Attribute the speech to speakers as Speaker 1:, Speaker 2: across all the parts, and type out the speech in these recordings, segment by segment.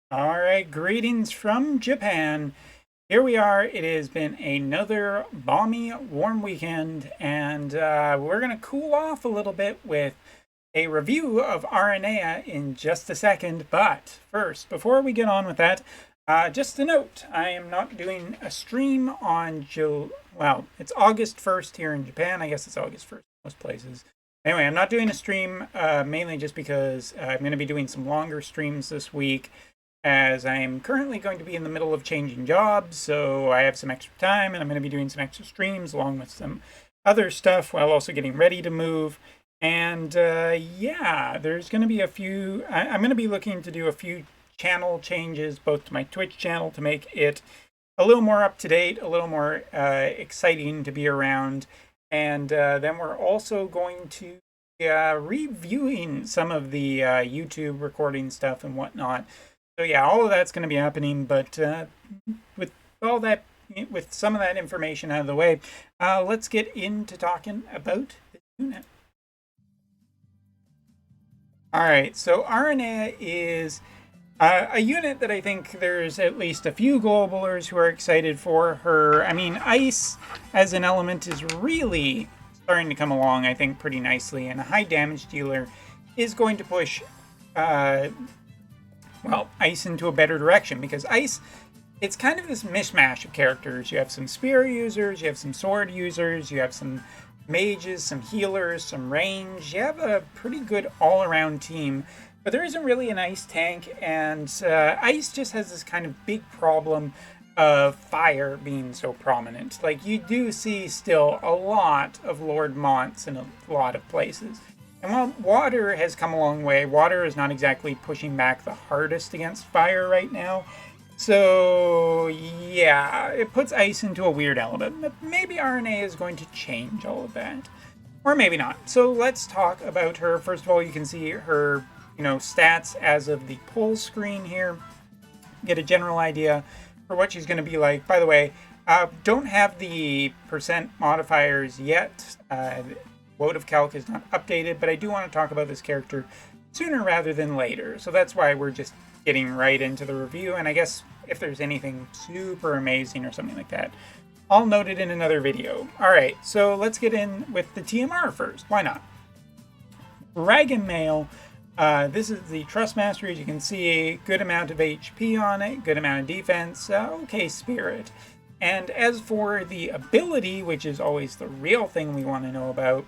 Speaker 1: All right, greetings from Japan. Here we are. It has been another balmy, warm weekend, and we're going to cool off a little bit with a review of Aranea in just a second. But first, before we get on with that, just a note, I am not doing a stream on it's August 1st here in Japan. I guess it's August 1st in most places. Anyway, I'm not doing a stream mainly just because I'm going to be doing some longer streams this week as I am currently going to be in the middle of changing jobs, so I have some extra time and I'm going to be doing some extra streams along with some other stuff while also getting ready to move. And yeah, there's going to be a few, I'm going to be looking to do a few channel changes, both to my Twitch channel to make it a little more up to date, a little more exciting to be around. And then we're also going to reviewing some of the YouTube recording stuff and whatnot. So yeah, all of that's going to be happening, but with all that, with some of that information out of the way, let's get into talking about the unit. All right, so Aranea is a unit that I think there's at least a few globalers who are excited for her. I mean, ice as an element is really starting to come along, I think, pretty nicely, and a high damage dealer is going to push ice into a better direction, because ice, it's kind of this mishmash of characters. You have some spear users, you have some sword users, you have some mages, some healers, some range. You have a pretty good all-around team, but there isn't really an ice tank, and ice just has this kind of big problem of fire being so prominent. Like, you do see still a lot of Lord Monts in a lot of places. And while water has come a long way, water is not exactly pushing back the hardest against fire right now. So yeah, it puts ice into a weird element. But maybe RNA is going to change all of that. Or maybe not. So let's talk about her. First of all, you can see her, stats as of the pull screen here. Get a general idea for what she's going to be like. By the way, don't have the percent modifiers yet. Wotv calc is not updated, but I do want to talk about this character sooner rather than later. So that's why we're just getting right into the review. And I guess if there's anything super amazing or something like that, I'll note it in another video. All right, so let's get in with the TMR first. Why not? Dragon Mail. This is the Trust Master. As you can see, a good amount of HP on it, good amount of defense, okay spirit. And as for the ability, which is always the real thing we want to know about,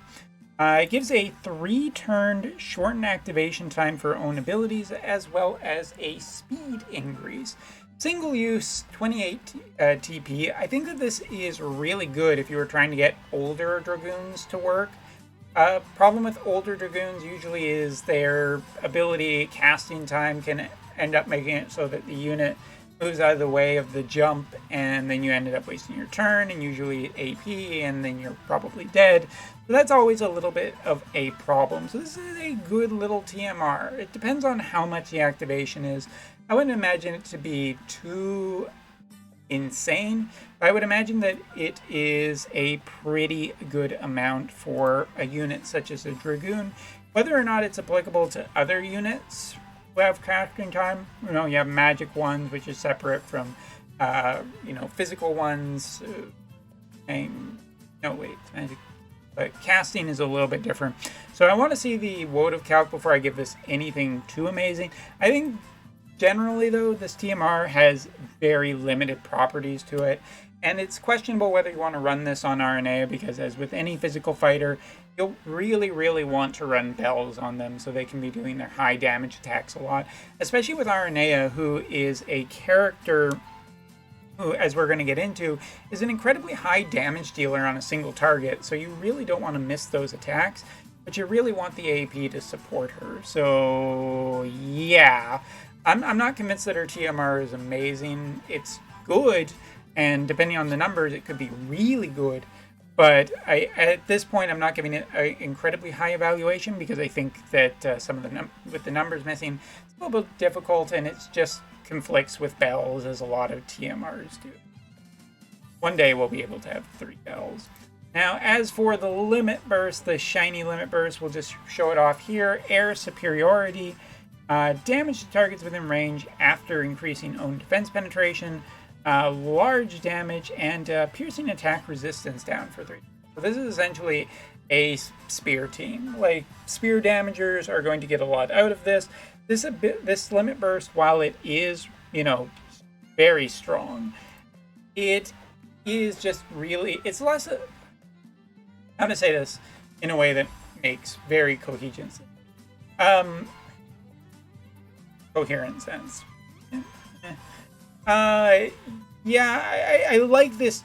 Speaker 1: it gives a 3-turn shortened activation time for own abilities, as well as a speed increase. Single use, 28 TP. I think that this is really good if you were trying to get older Dragoons to work. Problem with older Dragoons usually is their ability casting time can end up making it so that the unit moves out of the way of the jump, and then you ended up wasting your turn and usually AP, and then you're probably dead. So that's always a little bit of a problem. So this is a good little TMR. It depends on how much the activation is. I wouldn't imagine it to be too insane. I would imagine that it is a pretty good amount for a unit such as a Dragoon. Whether or not it's applicable to other units who have casting time, you have magic ones, which is separate from, physical ones. Magic. But casting is a little bit different. So I want to see the Wotv calc before I give this anything too amazing. I think generally, though, this TMR has very limited properties to it, and it's questionable whether you want to run this on Aranea, because as with any physical fighter, you'll really, really want to run bells on them so they can be doing their high damage attacks a lot, especially with Aranea, who is a character who, as we're going to get into, is an incredibly high damage dealer on a single target, so you really don't want to miss those attacks, but you really want the AP to support her. So yeah, I'm not convinced that her TMR is amazing. It's good, and depending on the numbers, it could be really good. But at this point, I'm not giving it an incredibly high evaluation, because I think that some of with the numbers missing, it's a little bit difficult, and it just conflicts with bells, as a lot of TMRs do. One day we'll be able to have 3 bells. Now, as for the limit burst, the shiny limit burst, we'll just show it off here. Air superiority. Damage to targets within range after increasing own defense penetration, large damage, and piercing attack resistance down for 3. So this is essentially a spear team. Like, spear damagers are going to get a lot out of this. This limit burst, while it is, very strong, it is just really, it's less how to say this in a way that makes very coherent sense. Yeah, I like this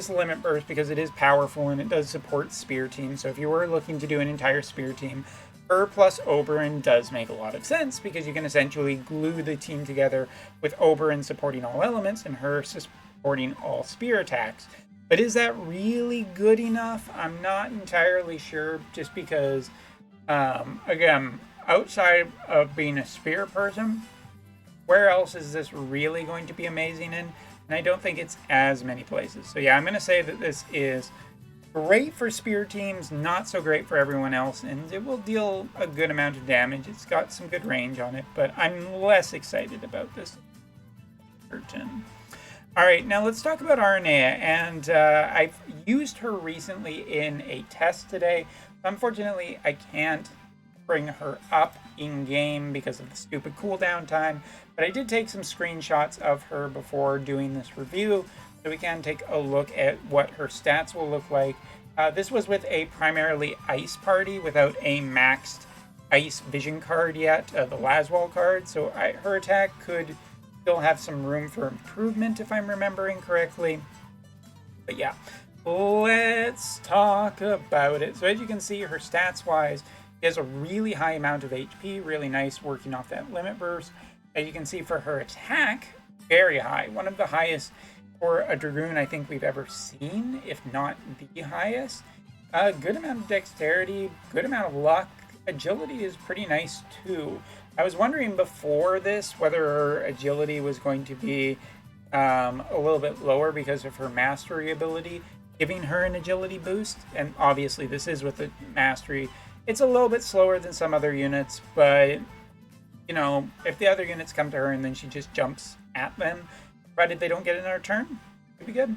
Speaker 1: limit burst because it is powerful and it does support spear teams. So if you were looking to do an entire spear team, her plus Oberyn does make a lot of sense because you can essentially glue the team together with Oberyn supporting all elements and her supporting all spear attacks. But is that really good enough? I'm not entirely sure, just because, again, outside of being a spear person, where else is this really going to be amazing in? And I don't think it's as many places. So yeah, I'm going to say that this is great for spear teams, not so great for everyone else, and it will deal a good amount of damage. It's got some good range on it, but I'm less excited about this. Alright, now let's talk about Aranea, and I've used her recently in a test today. Unfortunately, I can't bring her up in-game because of the stupid cooldown time, but I did take some screenshots of her before doing this review, so we can take a look at what her stats will look like. This was with a primarily ice party without a maxed ice vision card yet, the Laswell card, so her attack could still have some room for improvement if I'm remembering correctly. But yeah, let's talk about it. So as you can see, her stats wise, she has a really high amount of HP, really nice working off that limit burst. As you can see, for her attack, very high, one of the highest for a Dragoon I think we've ever seen, if not the highest. A good amount of dexterity, good amount of luck. Agility is pretty nice too. I was wondering before this whether her agility was going to be a little bit lower because of her mastery ability, giving her an agility boost. And obviously this is with the mastery. It's a little bit slower than some other units, but, if the other units come to her and then she just jumps at them, provided they don't get in her turn, it'd be good.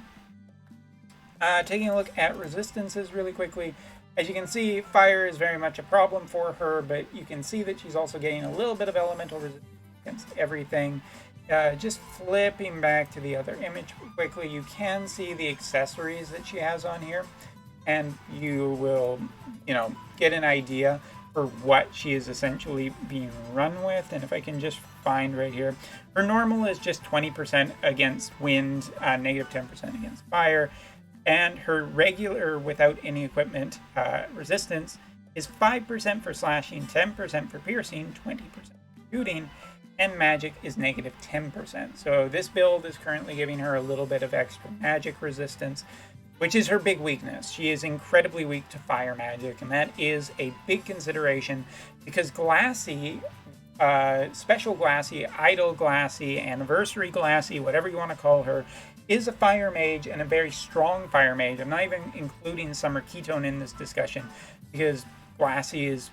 Speaker 1: Taking a look at resistances really quickly. As you can see, fire is very much a problem for her, but you can see that she's also getting a little bit of elemental resistance against everything. Just flipping back to the other image quickly, you can see the accessories that she has on here, and you will, get an idea for what she is essentially being run with. And if I can just find right here, her normal is just 20% against wind, negative 10% against fire, and her regular without any equipment resistance is 5% for slashing, 10% for piercing, 20% for shooting, and magic is negative 10%. So this build is currently giving her a little bit of extra magic resistance, which is her big weakness. She is incredibly weak to fire magic, and that is a big consideration because Glassy, Special Glassy, Idle Glassy, Anniversary Glassy, whatever you want to call her, is a fire mage and a very strong fire mage. I'm not even including Summer Ketone in this discussion because Glassy is,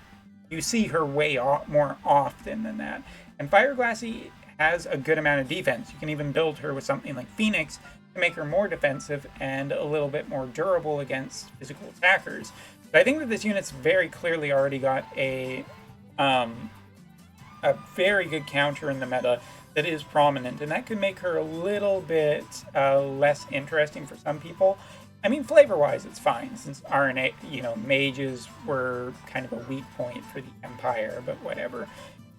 Speaker 1: you see her way more often than that. And Fire Glassy has a good amount of defense. You can even build her with something like Phoenix to make her more defensive and a little bit more durable against physical attackers. But I think that this unit's very clearly already got a very good counter in the meta that is prominent, and that could make her a little bit less interesting for some people. I mean, flavor-wise, it's fine, since RNA, mages were kind of a weak point for the Empire, but whatever.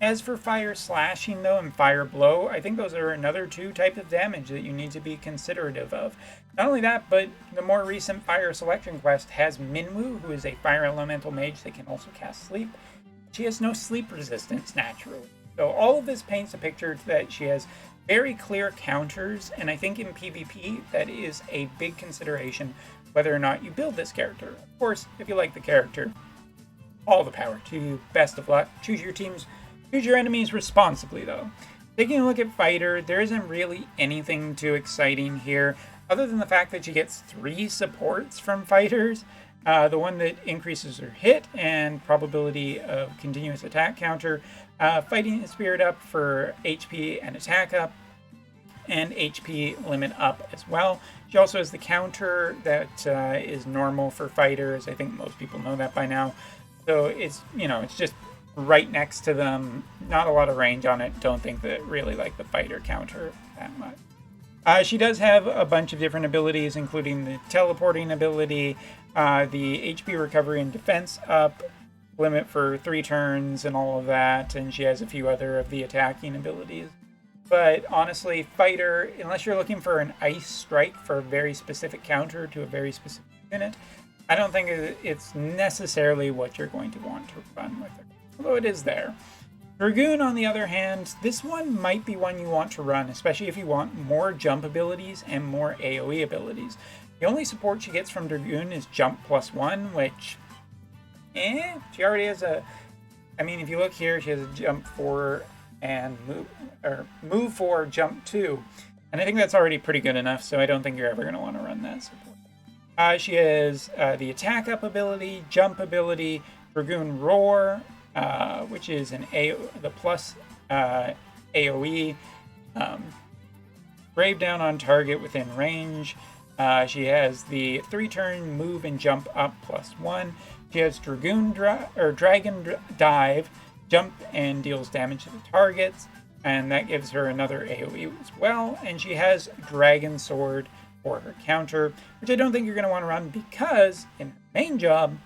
Speaker 1: As for fire slashing, though, and fire blow, I think those are another two types of damage that you need to be considerative of. Not only that, but the more recent fire selection quest has Minwu, who is a fire elemental mage that can also cast sleep. She has no sleep resistance, naturally. So all of this paints a picture that she has very clear counters, and I think in PvP that is a big consideration whether or not you build this character. Of course, if you like the character, all the power to you. Best of luck. Choose your teams. Choose your enemies responsibly, though. Taking a look at Fighter, there isn't really anything too exciting here, other than the fact that she gets 3 supports from fighters. The one that increases her hit and probability of continuous attack counter, fighting spirit up for HP and attack up, and HP limit up as well. She also has the counter that is normal for fighters. I think most people know that by now. So it's, it's just right next to them. Not a lot of range on it. Don't think that really like the fighter counter that much. She does have a bunch of different abilities, including the teleporting ability, the HP recovery and defense up, limit for 3 turns and all of that, and she has a few other of the attacking abilities. But honestly, fighter, unless you're looking for an ice strike for a very specific counter to a very specific unit, I don't think it's necessarily what you're going to want to run with her, although it is there. Dragoon, on the other hand, this one might be one you want to run, especially if you want more jump abilities and more AoE abilities. The only support she gets from Dragoon is jump +1, which, she already has if you look here, she has a jump 4 and move 4, jump 2. And I think that's already pretty good enough, so I don't think you're ever going to want to run that support. She has the attack up ability, jump ability, Dragoon Roar, which is the plus AoE, brave down on target within range. She has the 3-turn move and jump up +1. She has Dragoon Dragon Dive, jump and deals damage to the targets, and that gives her another AoE as well. And she has Dragon Sword for her counter, which I don't think you're going to want to run because in her main job,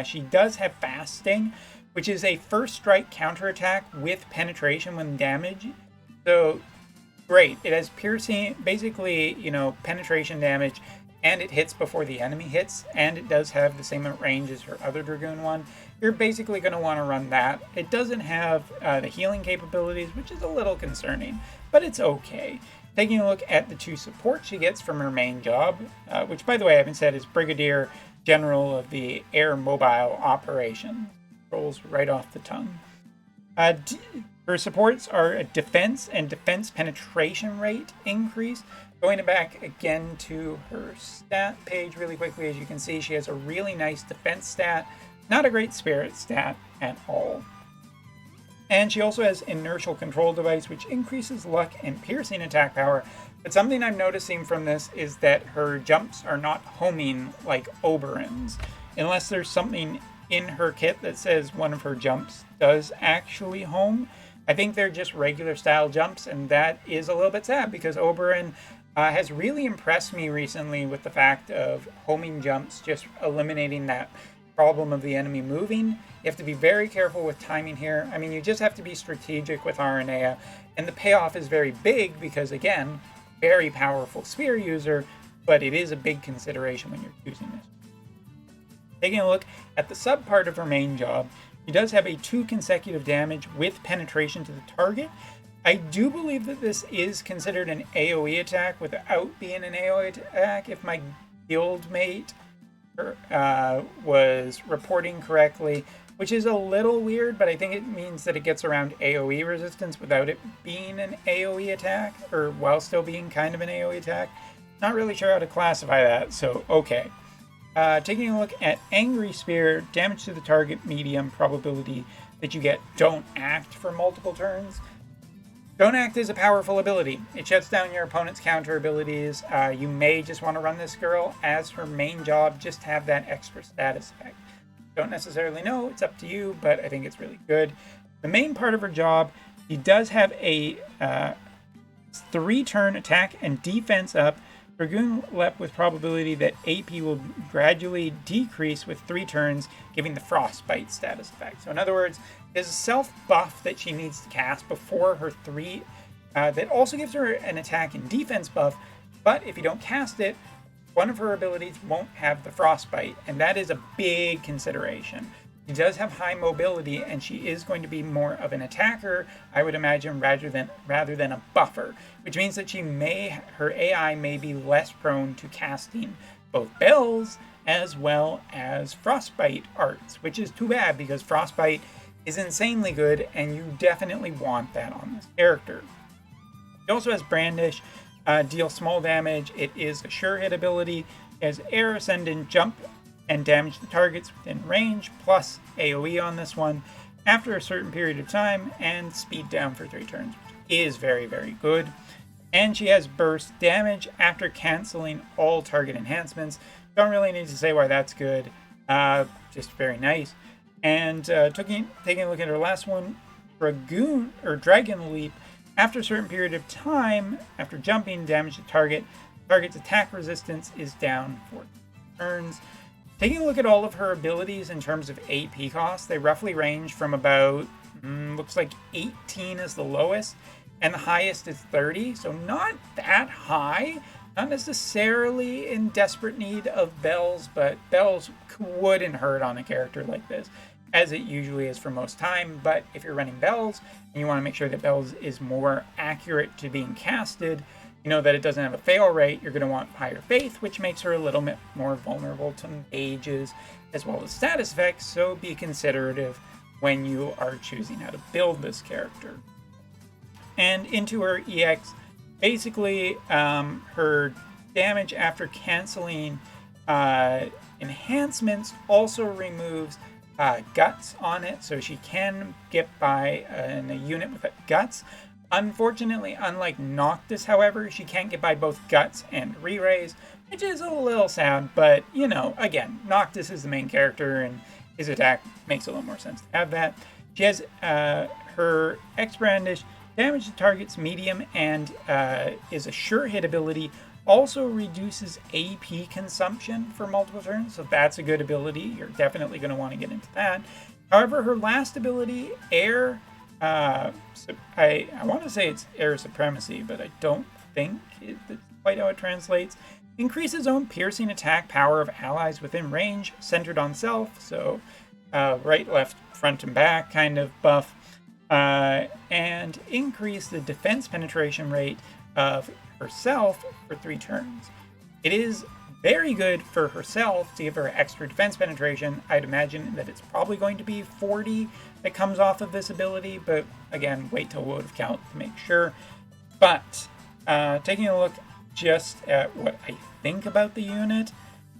Speaker 1: she does have Fasting, which is a first strike counterattack with penetration when damage. So great. It has piercing, basically, penetration damage, and it hits before the enemy hits, and it does have the same range as her other Dragoon one. You're basically going to want to run that. It doesn't have the healing capabilities, which is a little concerning, but it's okay. Taking a look at the 2 supports she gets from her main job, which, by the way, I haven't said is Brigadier General of the Air Mobile Operations. Rolls right off the tongue. Her supports are a defense and defense penetration rate increase. Going back again to her stat page really quickly, as you can see, she has a really nice defense stat, not a great spirit stat at all. And she also has inertial control device, which increases luck and piercing attack power. But something I'm noticing from this is that her jumps are not homing like Oberyn's, unless there's something in her kit that says one of her jumps does actually home. I think they're just regular style jumps, and that is a little bit sad because Oberyn has really impressed me recently with the fact of homing jumps, just eliminating that problem of the enemy moving. You have to be very careful with timing here. You just have to be strategic with Aranea, and the payoff is very big because, again, very powerful spear user, but it is a big consideration when you're choosing this. Taking a look at the sub part of her main job, she does have a 2 consecutive damage with penetration to the target. I do believe that this is considered an AoE attack without being an AoE attack if my guildmate was reporting correctly, which is a little weird, but I think it means that it gets around AoE resistance without it being an AoE attack, or while still being kind of an AoE attack. Not really sure how to classify that, so okay. Taking a look at Angry Spear, damage to the target, medium, probability that you get Don't Act for multiple turns. Don't Act is a powerful ability. It shuts down your opponent's counter abilities. You may just want to run this girl as her main job, just have that extra status effect. Don't necessarily know, it's up to you, but I think it's really good. The main part of her job, she does have a 3-turn attack and defense up. Dragoon Lep with probability that AP will gradually decrease with 3 turns, giving the Frostbite status effect. So in other words, there's a self buff that she needs to cast before her 3 that also gives her an attack and defense buff, but if you don't cast it, one of her abilities won't have the Frostbite, and that is a big consideration. She does have high mobility, and she is going to be more of an attacker, I would imagine, rather than a buffer, which means that her AI may be less prone to casting both bells as well as Frostbite arts, which is too bad because Frostbite is insanely good, and you definitely want that on this character. She also has Brandish, deal small damage. It is a sure hit ability. She has Air, Ascendant, Jump, and damage the targets within range, plus AoE on this one after a certain period of time, and speed down for 3 turns, which is very, very good. And she has burst damage after canceling all target enhancements. Don't really need to say why that's good. Just very nice. And taking a look at her last one, Dragon Leap. After a certain period of time, after jumping, damage the target's attack resistance is down for turns. Taking a look at all of her abilities in terms of AP cost, they roughly range from about, looks like 18 is the lowest, and the highest is 30, so not that high. Not necessarily in desperate need of bells, but bells wouldn't hurt on a character like this, as it usually is for most time. But if you're running bells, and you want to make sure that bells is more accurate to being casted, you know that it doesn't have a fail rate, you're going to want higher faith, which makes her a little bit more vulnerable to mages, as well as status effects, so be considerative when you are choosing how to build this character. And into her EX, basically, her damage after canceling enhancements also removes guts on it, so she can get by in a unit with guts. Unfortunately, unlike Noctis, however, she can't get by both guts and re-raise, which is a little sad, but, you know, again, Noctis is the main character, and his attack makes a little more sense to have that. She has her X-Brandish, damage to targets medium, and is a sure hit ability. Also reduces AP consumption for multiple turns, so that's a good ability. You're definitely going to want to get into that. However, her last ability, Air, I want to say it's Air Supremacy, but I don't think that's quite how it translates. Increases own piercing attack power of allies within range, centered on self, so right, left, front, and back kind of buff. And increase the defense penetration rate of herself for 3 turns. It is very good for herself to give her extra defense penetration. I'd imagine that it's probably going to be 40 that comes off of this ability, but again, wait till Wotv count to make sure. But taking a look just at what I think about the unit,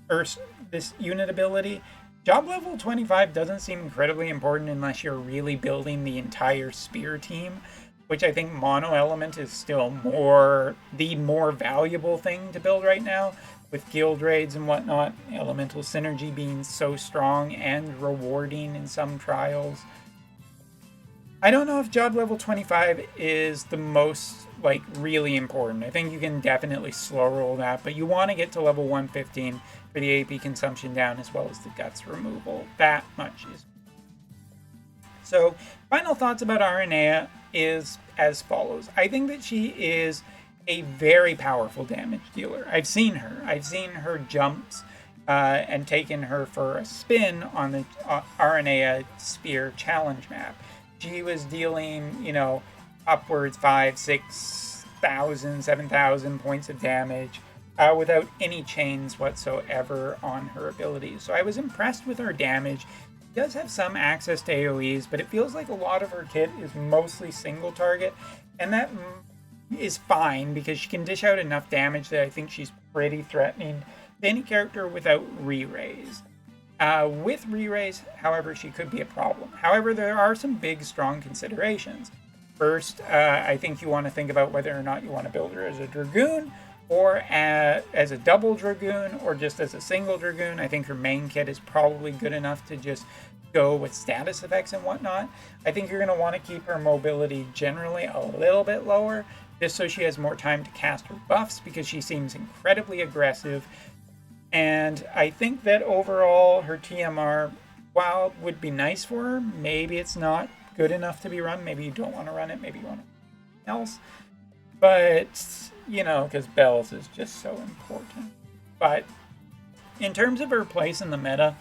Speaker 1: or this unit ability, job level 25 doesn't seem incredibly important unless you're really building the entire spear team, which I think mono element is still the more valuable thing to build right now, with guild raids and whatnot, elemental synergy being so strong and rewarding in some trials. I don't know if job level 25 is the most, like, really important. I think you can definitely slow roll that, but you want to get to level 115 for the AP consumption down, as well as the guts removal. That much is. So, final thoughts about Aranea is as follows. I think that she is a very powerful damage dealer. I've seen her jumps and taken her for a spin on the Aranea Spear Challenge map. She was dealing, you know, upwards 5,000, 6,000, 7,000 points of damage without any chains whatsoever on her abilities. So I was impressed with her damage. She does have some access to AoEs, but it feels like a lot of her kit is mostly single target, and that is fine because she can dish out enough damage that I think she's pretty threatening to any character without re-raise. With re-raise, however, she could be a problem. However, there are some big, strong considerations. First, I think you want to think about whether or not you want to build her as a Dragoon, or as a double Dragoon, or just as a single Dragoon. I think her main kit is probably good enough to just go with status effects and whatnot. I think you're going to want to keep her mobility generally a little bit lower, just so she has more time to cast her buffs, because she seems incredibly aggressive. And I think that overall her TMR, while would be nice for her, maybe it's not good enough to be run. Maybe you don't want to run it. Maybe you want something else. But, you know, because bells is just so important. But in terms of her place in the meta,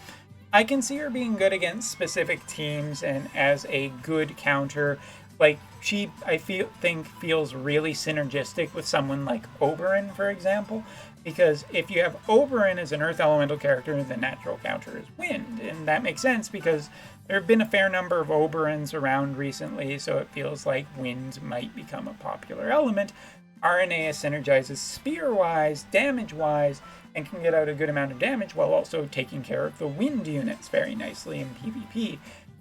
Speaker 1: I can see her being good against specific teams and as a good counter. Like, she, I think feels really synergistic with someone like Oberyn, for example. Because if you have Oberyn as an Earth Elemental character, the natural counter is Wind. And that makes sense because there have been a fair number of Oberyns around recently, so it feels like Wind might become a popular element. Aranea synergizes spear-wise, damage-wise, and can get out a good amount of damage while also taking care of the wind units very nicely in PvP.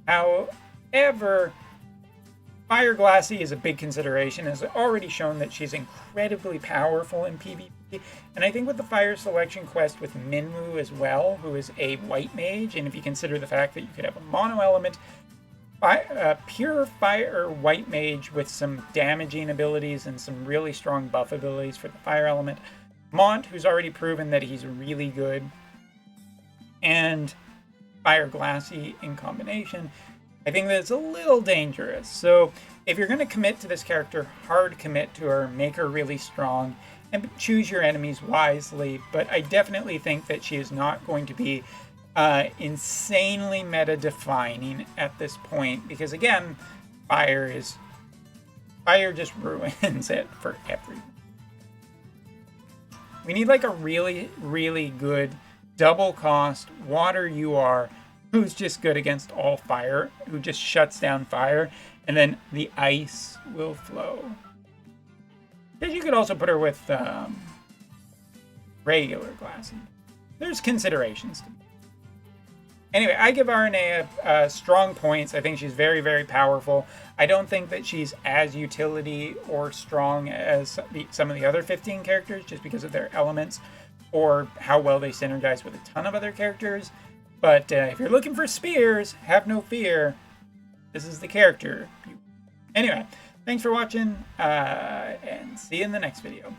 Speaker 1: However, Fire Glassy is a big consideration, has already shown that she's incredibly powerful in PvP, and I think with the Fire Selection quest with Minwu as well, who is a white mage, and if you consider the fact that you could have a mono element, pure fire white mage with some damaging abilities and some really strong buff abilities for the fire element, Mont, who's already proven that he's really good, and Fire Glassy in combination, I think that it's a little dangerous. So if you're going to commit to this character, hard commit to her, make her really strong, and choose your enemies wisely. But I definitely think that she is not going to be insanely meta-defining at this point, because again, fire just ruins it for everyone. We need like a really, really good double cost water UR who's just good against all fire, who just shuts down fire, and then the ice will flow. Because you could also put her with regular Glassy. There's considerations to me. Anyway, I give Aranea strong points. I think she's very, very powerful. I don't think that she's as utility or strong as some of the other 15 characters, just because of their elements or how well they synergize with a ton of other characters. But if you're looking for spears, have no fear. This is the character. Anyway, thanks for watching, and see you in the next video.